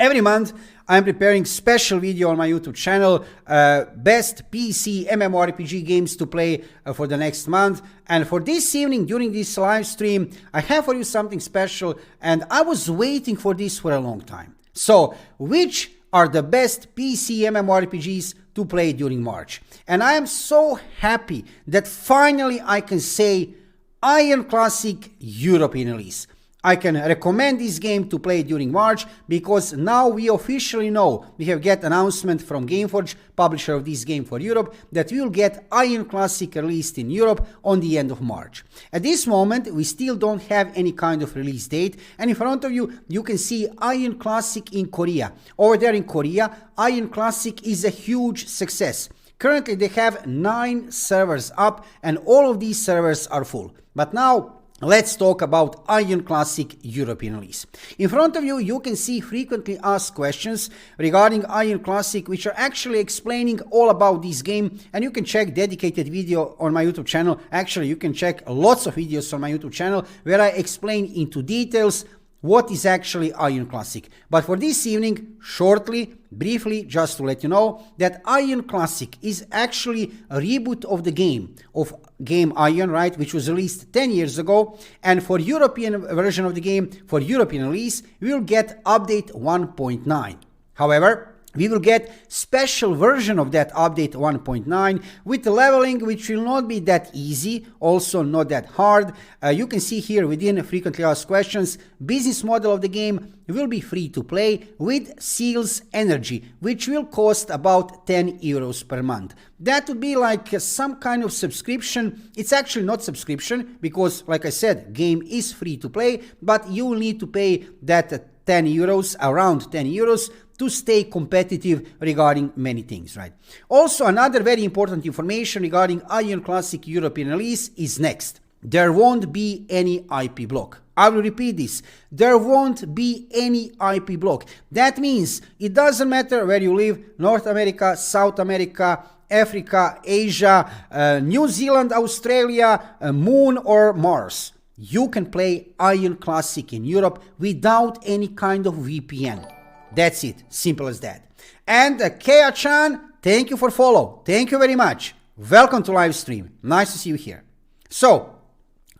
Every month, I'm preparing special video on my YouTube channel, best PC MMORPG games to play for the next month. And for this evening, during this live stream, I have for you something special, and I was waiting for this for a long time. So, which are the best PC MMORPGs to play during March? And I am so happy that finally I can say Aion Classic European release. I can recommend this game to play during March because now we officially know, we have get announcement from Gameforge, publisher of this game for Europe, that we will get Aion Classic released in Europe on the end of March. At this moment, we still don't have any kind of release date, and in front of you, you can see Aion Classic in Korea. Over there in Korea, Aion Classic is a huge success. Currently, they have 9 servers up, and all of these servers are full. But now, let's talk about Aion Classic European release. In front of you, you can see frequently asked questions regarding Aion Classic, which are actually explaining all about this game, and you can check dedicated video on my YouTube channel. Actually, you can check lots of videos on my YouTube channel where I explain into details what is actually Aion Classic. But for this evening, shortly, briefly, just to let you know that Aion Classic is actually a reboot of the game Aion, right, which was released 10 years ago. And for European version of the game, for European release, we will get update 1.9. However, we will get special version of that update 1.9 with leveling, which will not be that easy, also not that hard. You can see here within frequently asked questions, business model of the game will be free to play with Seals Energy, which will cost about 10 euros per month. That would be like some kind of subscription. It's actually not subscription because, like I said, game is free to play, but you will need to pay that 10 euros, around 10 euros, to stay competitive regarding many things, right? Also, another very important information regarding Aion Classic European release is next. There won't be any IP block. I will repeat this. There won't be any IP block. That means it doesn't matter where you live, North America, South America, Africa, Asia, New Zealand, Australia, Moon or Mars. You can play Aion Classic in Europe without any kind of VPN. That's it. Simple as that. And Kea-chan, thank you for follow. Thank you very much. Welcome to live stream. Nice to see you here. So,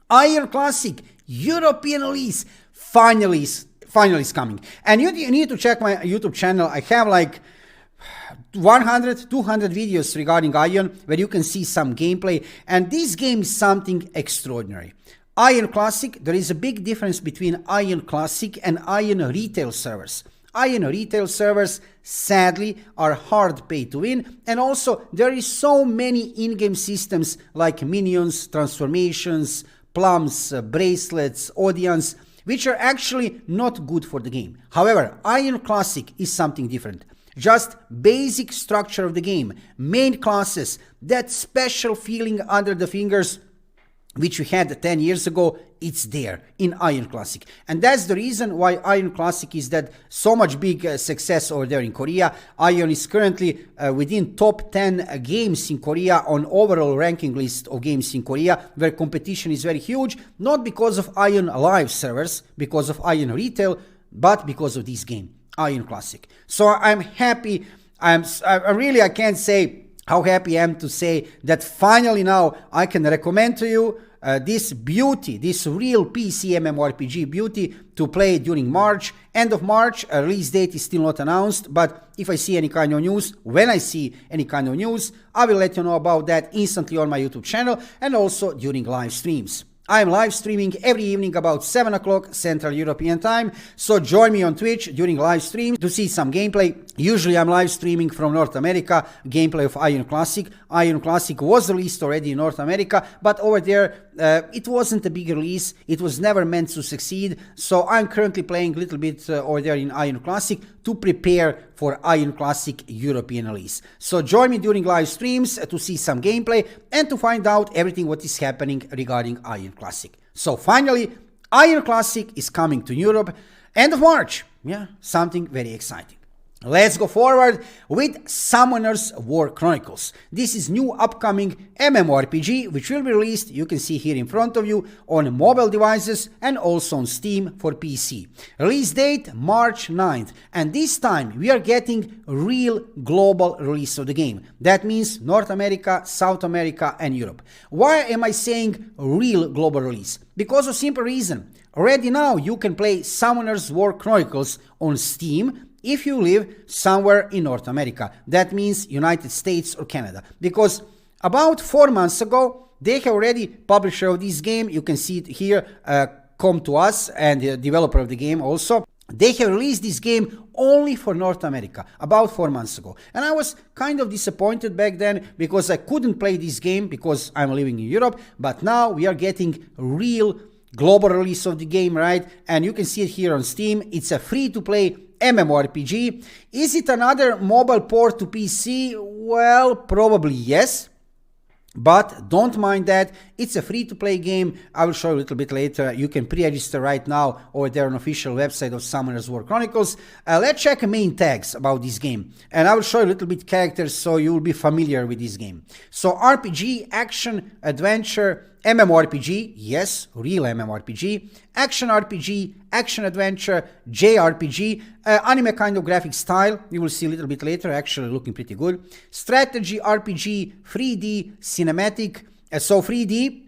Aion Classic European release finally is coming. And you need to check my YouTube channel. I have like 100, 200 videos regarding Aion where you can see some gameplay. And this game is something extraordinary. Aion Classic, there is a big difference between Aion Classic and Aion retail servers. Aion retail servers, sadly, are hard pay to win, and also there is so many in-game systems like minions, transformations, plums, bracelets, audience, which are actually not good for the game. However, Aion Classic is something different. Just basic structure of the game, main classes, that special feeling under the fingers which we had 10 years ago, it's there in Aion Classic. And that's the reason why Aion Classic is that so much big success over there in Korea. Aion is currently within top 10 games in Korea on overall ranking list of games in Korea, where competition is very huge, not because of Aion live servers, because of Aion retail, but because of this game, Aion Classic. So I'm happy. I can't say how happy I am to say that finally now I can recommend to you this beauty, this real PC MMORPG beauty to play during March. End of March, a release date is still not announced, but if I see any kind of news, when I see any kind of news, I will let you know about that instantly on my YouTube channel and also during live streams. I am live streaming every evening about 7 o'clock Central European time, so join me on Twitch during live stream to see some gameplay. Usually I'm live streaming from North America, gameplay of Aion Classic. Aion Classic was released already in North America, but over there it wasn't a big release. It was never meant to succeed, so I'm currently playing a little bit over there in Aion Classic to prepare for Aion Classic European release. So join me during live streams to see some gameplay and to find out everything what is happening regarding Aion Classic. So finally, Aion Classic is coming to Europe end of March. Yeah, something very exciting. Let's go forward with Summoner's War Chronicles. This is new upcoming MMORPG which will be released, you can see here in front of you, on mobile devices and also on Steam for PC. Release date March 9th, and this time we are getting real global release of the game. That means North America, South America and Europe. Why am I saying real global release? Because of simple reason. Already now you can play Summoner's War Chronicles on Steam if you live somewhere in North America. That means United States or Canada. Because about 4 months ago, they have already published this game. You can see it here, Come to Us, and the developer of the game also. They have released this game only for North America about 4 months ago. And I was kind of disappointed back then because I couldn't play this game because I'm living in Europe. But now we are getting real global release of the game, right? And you can see it here on Steam. It's a free-to-play MMORPG. Is it another mobile port to PC? Well, probably yes. But don't mind that. It's a free-to-play game. I will show you a little bit later. You can pre-register right now over there on the official website of Summoner's War Chronicles. Let's check the main tags about this game. And I will show you a little bit characters so you will be familiar with this game. So RPG, action, adventure, MMORPG, yes, real MMORPG, action RPG, action adventure, JRPG, anime kind of graphic style, you will see a little bit later, actually looking pretty good, strategy RPG, 3D, cinematic, so 3D,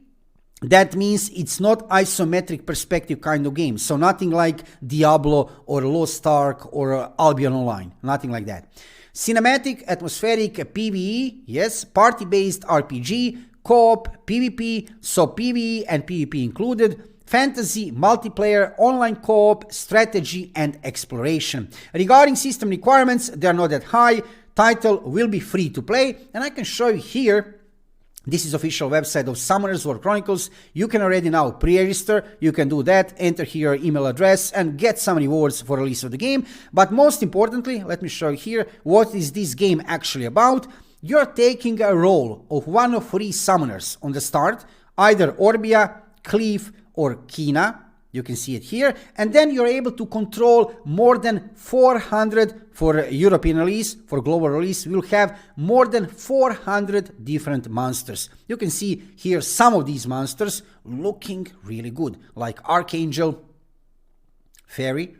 that means it's not isometric perspective kind of game, so nothing like Diablo or Lost Ark or Albion Online, nothing like that. Cinematic, atmospheric, PvE, yes, party-based RPG, co-op, PvP, so PvE and PvP included, fantasy, multiplayer, online co-op, strategy and exploration. Regarding system requirements, they are not that high. Title will be free to play, and I can show you here. This is official website of Summoner's War Chronicles. You can already now pre-register. You can do that, enter here your email address and get some rewards for release of the game. But most importantly, let me show you here what is this game actually about. You're taking a role of one of 3 summoners on the start, either Orbia, Cleave or Kina. You can see it here. And then you're able to control more than 400 for European release, for global release. We'll have more than 400 different monsters. You can see here some of these monsters looking really good, like Archangel, Fairy.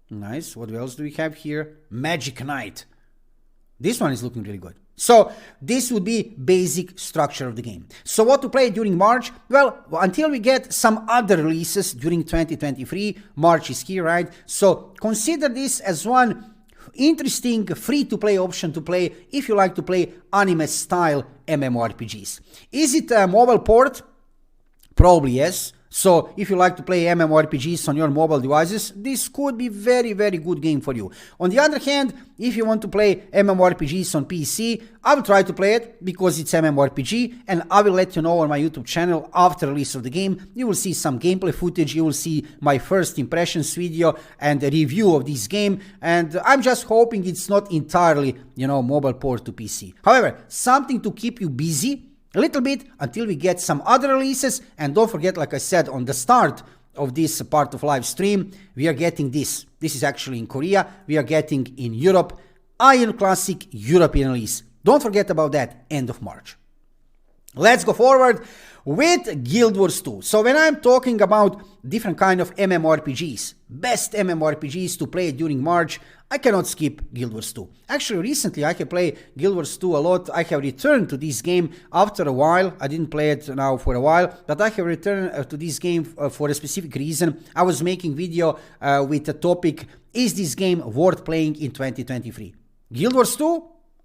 Nice. What else do we have here? Magic Knight. This one is looking really good. So this would be basic structure of the game. So what to play during March? Well, until we get some other releases during 2023, March is here, right? So consider this as one interesting free-to-play option to play if you like to play anime-style MMORPGs. Is it a mobile port? Probably yes. So if you like to play MMORPGs on your mobile devices, this could be very, very good game for you. On the other hand, if you want to play MMORPGs on PC, I will try to play it because it's MMORPG, and I will let you know on my YouTube channel after release of the game. You will see some gameplay footage, you will see my first impressions video and a review of this game, and I'm just hoping it's not entirely, mobile port to PC. However, something to keep you busy a little bit until we get some other releases. And don't forget, like I said on the start of this part of live stream, we are getting this. This is actually in Korea. We are getting in Europe, Aion Classic European release. Don't forget about that, end of March. Let's go forward with Guild Wars 2. So when I'm talking about different kind of MMORPGs, best MMORPGs to play during March, I cannot skip Guild Wars 2. Actually, recently I have played Guild Wars 2 a lot. I have returned to this game after a while. I didn't play it now for a while, but I have returned to this game for a specific reason. I was making video with the topic, is this game worth playing in 2023? Guild Wars 2?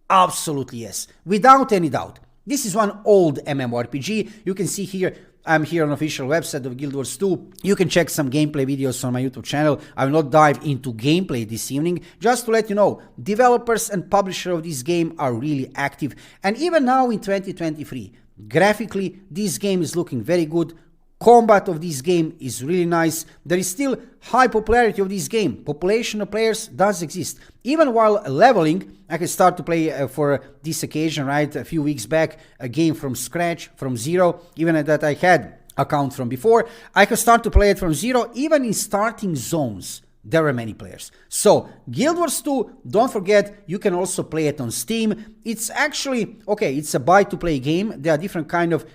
Absolutely yes, without any doubt. This is one old MMORPG. You can see here, I'm here on the official website of Guild Wars 2. You can check some gameplay videos on my YouTube channel. I will not dive into gameplay this evening. Just to let you know, developers and publisher of this game are really active. And even now in 2023, graphically, this game is looking very good. Combat of this game is really nice. There is still high popularity of this game. Population of players does exist. Even while leveling, I can start to play for this occasion, right? A few weeks back, a game from scratch, from zero, even that I had account from before. I can start to play it from zero, even in starting zones. there were many players. So Guild Wars 2, don't forget, you can also play it on Steam. It's actually, okay, it's a buy-to-play game. There are different kind of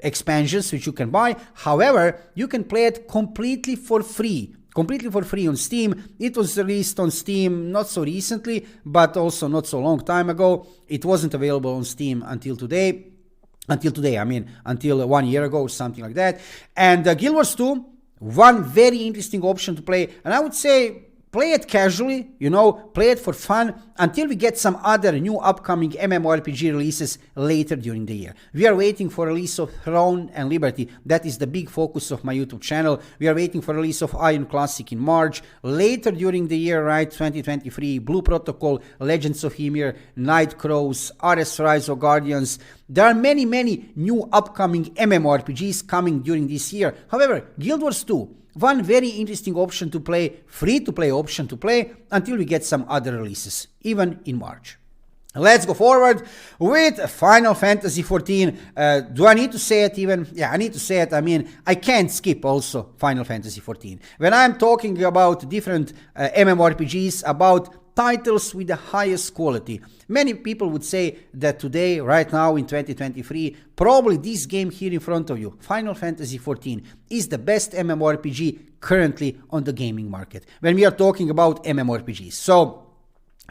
expansions which you can buy. However, you can play it completely for free on Steam. It was released on Steam not so recently, but also not so long time ago. It wasn't available on Steam until today. Until 1 year ago or something like that. And Guild Wars 2, one very interesting option to play, and I would say play it casually, play it for fun until we get some other new upcoming MMORPG releases later during the year. We are waiting for release of Throne and Liberty. That is the big focus of my YouTube channel. We are waiting for release of Aion Classic in March. Later during the year, right, 2023, Blue Protocol, Legends of Ymir, Night Crows, RS Rise of Guardians. There are many new upcoming MMORPGs coming during this year. However, Guild Wars 2, one very interesting option to play, free-to-play option to play, until we get some other releases, even in March. Let's go forward with Final Fantasy XIV. Do I need to say it even? Yeah, I need to say it. I can't skip also Final Fantasy XIV. When I'm talking about different MMORPGs, about titles with the highest quality, many people would say that today, right now in 2023, probably this game here in front of you, Final Fantasy XIV, is the best MMORPG currently on the gaming market, when we are talking about MMORPGs. So,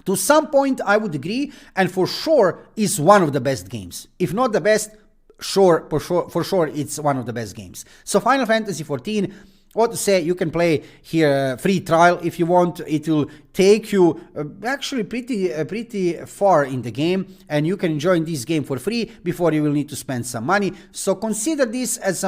to some point, I would agree, and for sure is one of the best games. If not the best, for sure it's one of the best games. So Final Fantasy XIV, what to say, you can play here free trial if you want. It will take you actually pretty far in the game, and you can enjoy this game for free before you will need to spend some money. So consider this as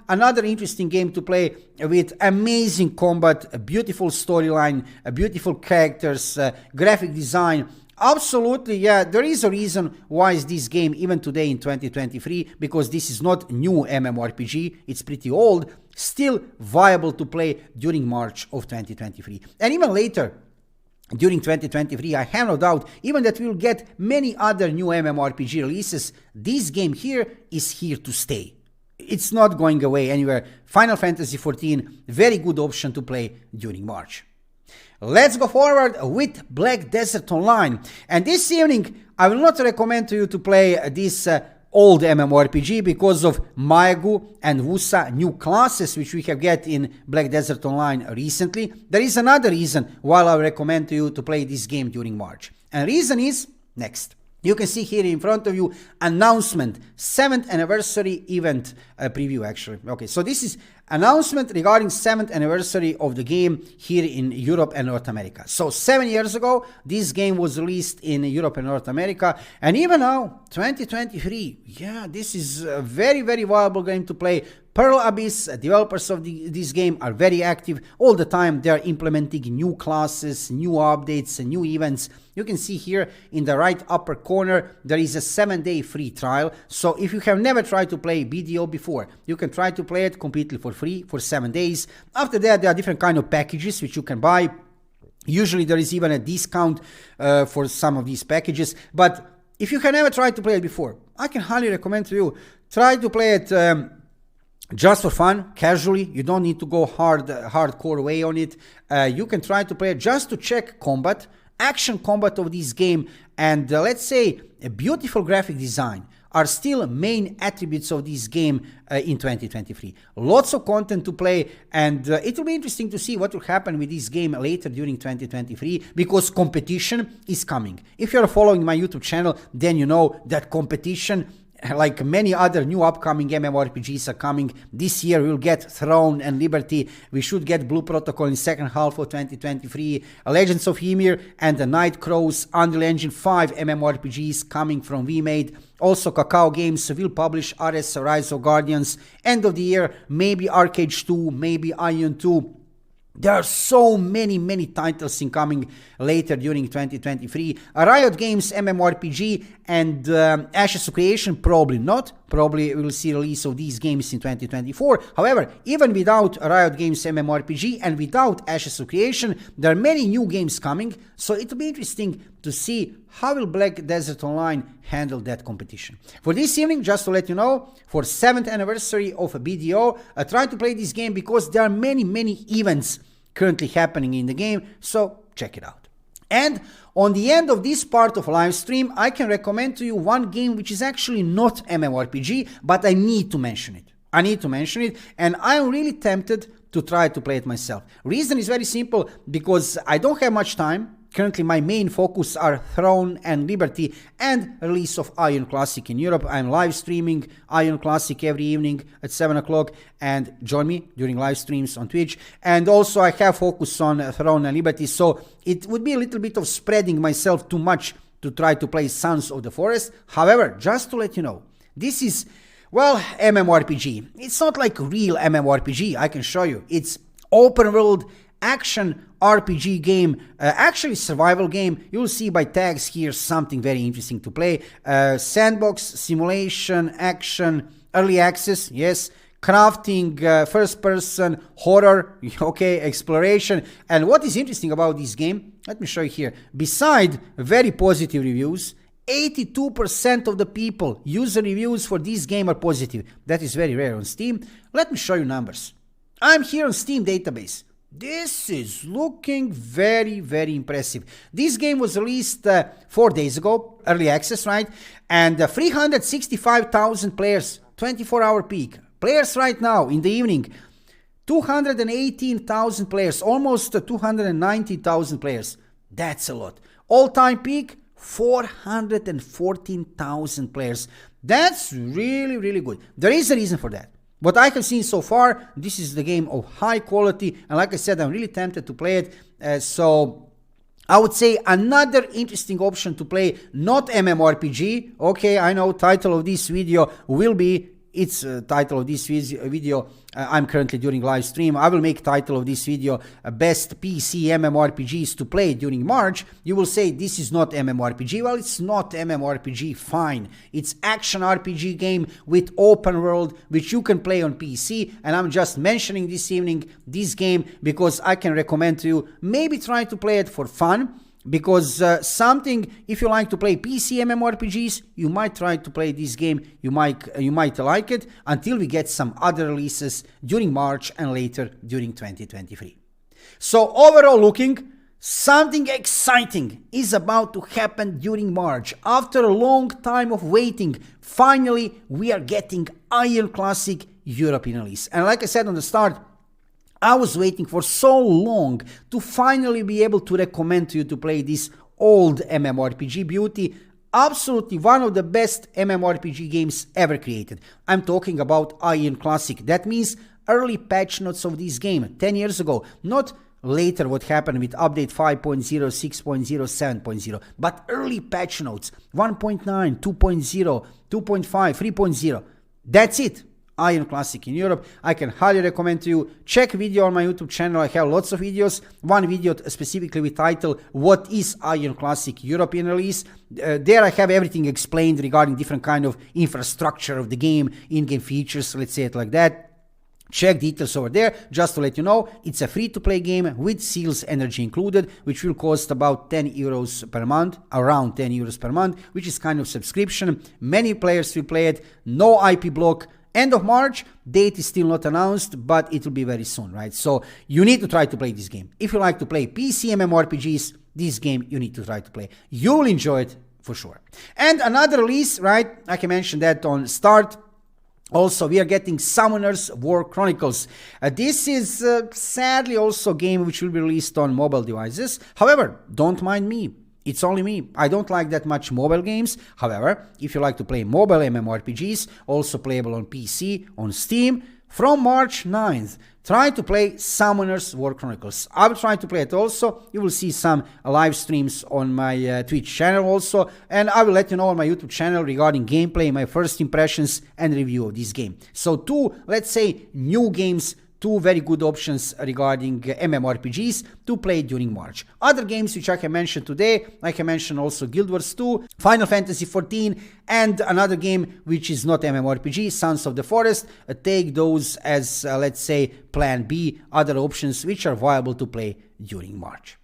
another interesting game to play, with amazing combat, a beautiful storyline, beautiful characters, graphic design. Absolutely, yeah, there is a reason why is this game even today in 2023, because this is not new MMORPG, it's pretty old, still viable to play during March of 2023. And even later, during 2023, I have no doubt even that we'll get many other new MMORPG releases. This game here is here to stay. It's not going away anywhere. Final Fantasy XIV, very good option to play during March. Let's go forward with Black Desert Online. And this evening, I will not recommend to you to play this old MMORPG because of Maegu and Wusa new classes which we have get in Black Desert Online recently. There is another reason why I recommend to you to play this game during March. And reason is next. You can see here in front of you announcement, 7th anniversary event preview actually. Okay, so this is announcement regarding 7th anniversary of the game here in Europe and North America. So 7 years ago, this game was released in Europe and North America, and even now, 2023, yeah, this is a very viable game to play. Pearl Abyss, developers of this game, are very active all the time. They are implementing new classes, new updates, and new events. You can see here in the right upper corner, there is a 7-day free trial. So if you have never tried to play BDO before, you can try to play it completely for free for 7 days. After that, there are different kind of packages which you can buy. Usually there is even a discount for some of these packages. But if you have never tried to play it before, I can highly recommend to you, try to play it just for fun, casually. You don't need to go hardcore way on it. You can try to play it just to check combat, action combat of this game, and let's say a beautiful graphic design are still main attributes of this game in 2023. Lots of content to play, and it will be interesting to see what will happen with this game later during 2023, because competition is coming. If you're following my YouTube channel, then you know that competition, like many other new upcoming MMORPGs, are coming. This year we'll get Throne and Liberty. We should get Blue Protocol in second half of 2023. Legends of Ymir and the Night Crows, Unreal Engine 5 MMORPGs coming from VMade. Also, Kakao Games will publish RS Rise of Guardians. End of the year, maybe Arcade 2, maybe Aion 2. There are so many titles incoming later during 2023. A Riot Games MMORPG and Ashes of Creation, probably not. Probably we'll see release of these games in 2024. However, even without a Riot Games MMORPG and without Ashes of Creation, there are many new games coming. So it will be interesting to see how will Black Desert Online handle that competition. For this evening, just to let you know, for 7th anniversary of BDO, try to play this game because there are many events currently happening in the game, so check it out. And on the end of this part of live stream, I can recommend to you one game which is actually not MMORPG, but I need to mention it. I need to mention it, and I'm really tempted to try to play it myself. Reason is very simple, because I don't have much time. Currently, my main focus are Throne and Liberty and release of Aion Classic in Europe. I'm live streaming Aion Classic every evening at 7 o'clock, and join me during live streams on Twitch. And also, I have focus on Throne and Liberty, so it would be a little bit of spreading myself too much to try to play Sons of the Forest. However, just to let you know, this is, well, MMORPG. It's not like real MMORPG, I can show you. It's open world action RPG game, actually survival game. You'll see by tags here something very interesting to play. Sandbox, simulation, action, early access, yes. Crafting, first person, horror, okay, exploration. And what is interesting about this game, let me show you here. Beside very positive reviews, 82% of the people, user reviews for this game are positive. That is very rare on Steam. Let me show you numbers. I'm here on Steam database. This is looking very, very impressive. This game was released 4 days ago, early access, right? And 365,000 players, 24-hour peak. Players right now in the evening, 218,000 players, almost 290,000 players. That's a lot. All-time peak, 414,000 players. That's really, really good. There is a reason for that. What I have seen so far, this is the game of high quality, and like I said, I'm really tempted to play it. So I would say another interesting option to play, not MMORPG. Okay, I know title of this video will be, it's title of this video, I'm currently doing live stream. I will make title of this video best PC MMORPGs to play during March. You will say this is not MMORPG. Well, it's not MMORPG, fine. It's action RPG game with open world, which you can play on PC. And I'm just mentioning this evening this game because I can recommend to you, maybe try to play it for fun. Because something, if you like to play PC MMORPGs, you might try to play this game. You might like it until we get some other releases during March and later during 2023. So overall looking, something exciting is about to happen during March. After a long time of waiting, finally we are getting Aion Classic European release. And like I said on the start, I was waiting for so long to finally be able to recommend to you to play this old MMORPG beauty. Absolutely one of the best MMORPG games ever created. I'm talking about Aion Classic. That means early patch notes of this game 10 years ago. Not later what happened with update 5.0, 6.0, 7.0. But early patch notes 1.9, 2.0, 2.5, 3.0. That's it. Aion Classic in Europe. I can highly recommend to you. Check video on my YouTube channel. I have lots of videos. One video specifically with title, What is Aion Classic European release? There I have everything explained regarding different kind of infrastructure of the game, in-game features, let's say it like that. Check details over there. Just to let you know, it's a free-to-play game with Seals Energy included, which will cost about 10 euros per month, around 10 euros per month, which is kind of subscription. Many players will play it. No IP block. End of March, date is still not announced, but it will be very soon, right? So you need to try to play this game. If you like to play PC MMORPGs, this game you need to try to play. You will enjoy it for sure. And another release, right? I can mention that on start. Also, we are getting Summoners War Chronicles. This is sadly also a game which will be released on mobile devices. However, don't mind me. It's only me. I don't like that much mobile games. However, if you like to play mobile MMORPGs, also playable on PC, on Steam, from March 9th, try to play Summoners War Chronicles. I will try to play it also. You will see some live streams on my Twitch channel also. And I will let you know on my YouTube channel regarding gameplay, my first impressions and review of this game. So two, let's say, new games, two very good options regarding MMORPGs to play during March. Other games which I can mention today, I can mention also Guild Wars 2, Final Fantasy XIV, and another game which is not MMORPG, Sons of the Forest. Take those as, let's say, plan B, other options which are viable to play during March.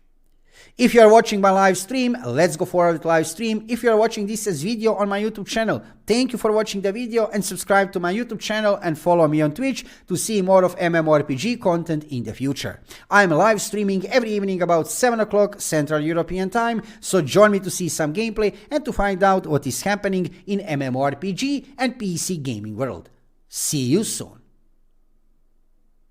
If you are watching my live stream, let's go forward with live stream. If you are watching this as video on my YouTube channel, thank you for watching the video and subscribe to my YouTube channel and follow me on Twitch to see more of MMORPG content in the future. I'm live streaming every evening about 7 o'clock Central European Time, so join me to see some gameplay and to find out what is happening in MMORPG and PC gaming world. See you soon.